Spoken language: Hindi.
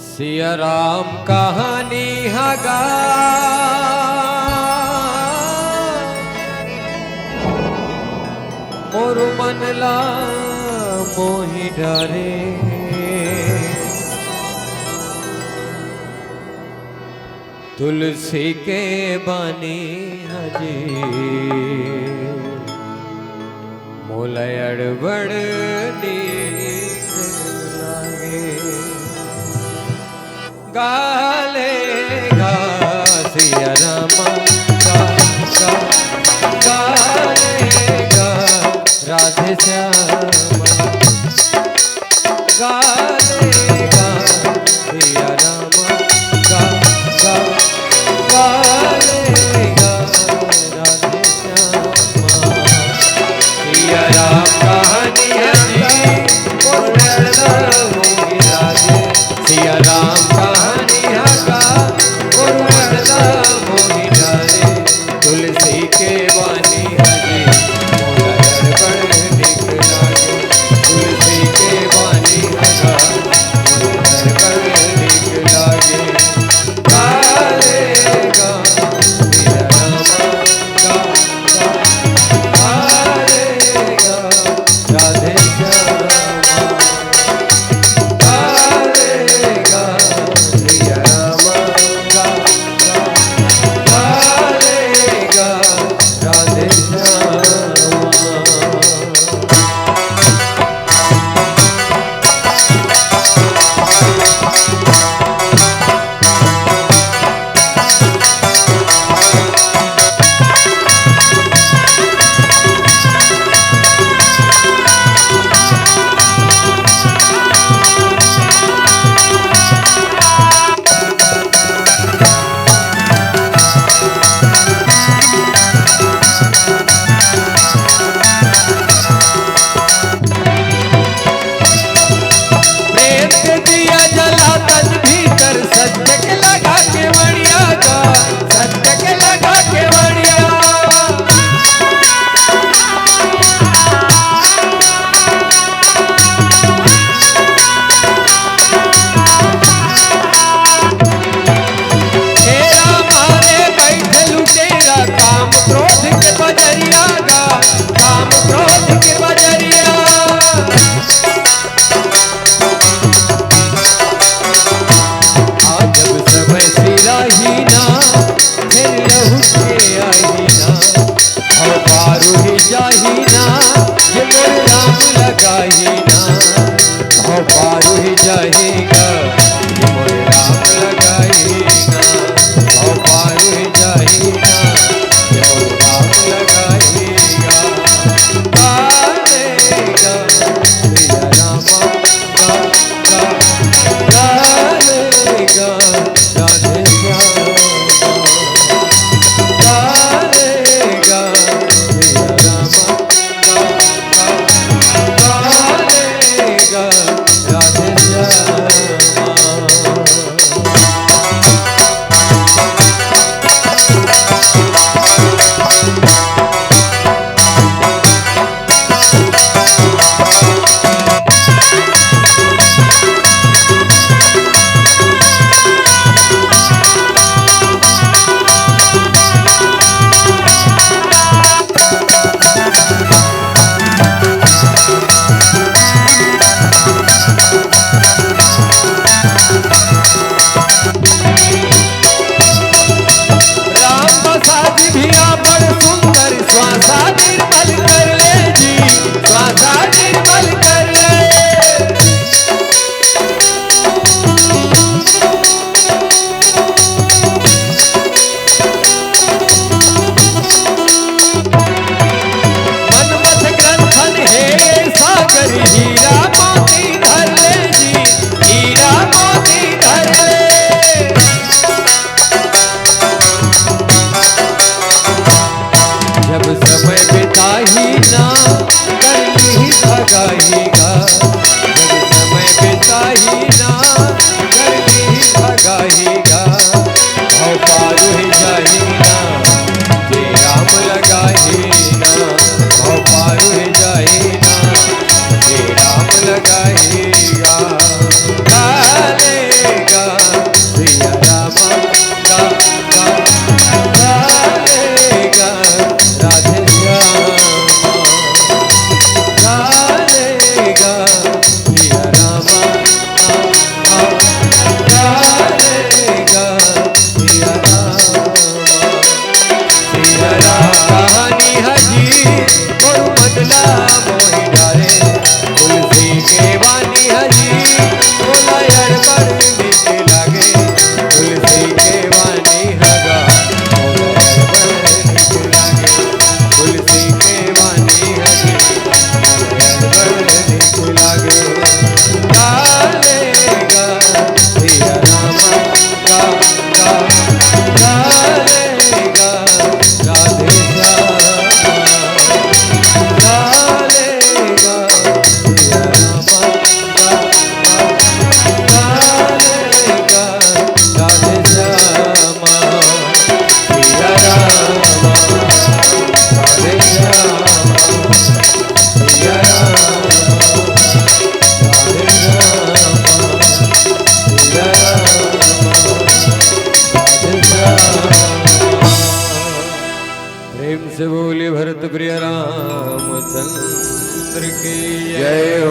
सिया राम कहानी हगा मोर मनला मोहि डरे तुलसी के बानी हजे मोलयड़ बड़ नीक लागे गाले गा सिया रामा गा गा गाले गा राधे श्यामा गाले गा सिया रामा गा गा गाले गा राधे श्यामा सिया राम कहानी हजी मोरला मोहि लागे सिया राम कहानी हगा मोरला मोहि लागे तुलसी के बानी हजी मोलयड़ बड़ नीक लागे तुलसी के बानी हगा मोलयड़ बड़ नीक लागे गाले गा सिया रामा गा गा गाले गा राधे श्यामा गाले गा सिया रामा गा गा गाले गा राधे श्यामा। प्रेम के दिया जला तन भीतर सत्य के लगा के बढ़िया गा सत्य के लगा के बढ़िया तेरा मारे बैठे लुटेरा काम क्रोध के बजरिया गा काम क्रोध के बजरिया जब समय सिरा ही ना फिर लहू के आई ना और पारू ही जाही ना ये मोर राम लगाही ना और पारू ही जाहीगा ये मोर राम लगाही ना और पारू ही जाही ना ये मोर राम लगाहीगा गालेगा सिया रामा गा गा गालेगा राधे श्यामा गालेगा सिया रामा गा गा गालेगा राधे श्यामा। राम बसाजी भिया बड़ सुंदर श्वासा निर्मल कर ले जी श्वासा निर्मल कर ले मनमथ ग्रंथन हे सागर हीरा मोती धर ले जी हीरा मोती धर ले जब समय पे बड़ निक लागे तुलसी के वाणी हगा बड़ निक लागे तुलसी के वाणी हगे बड़ निक लागे गालेगा सिया रामा गा गा गालेगा राधे श्यामा गालेगा सिया रामा गा गा गालेगा राधे श्यामा सिया रामा राधे श्यामा सिया रामा राधे श्यामा सिया रामा प्रेम से बोले भरत प्रिय रामचंद्र की जय।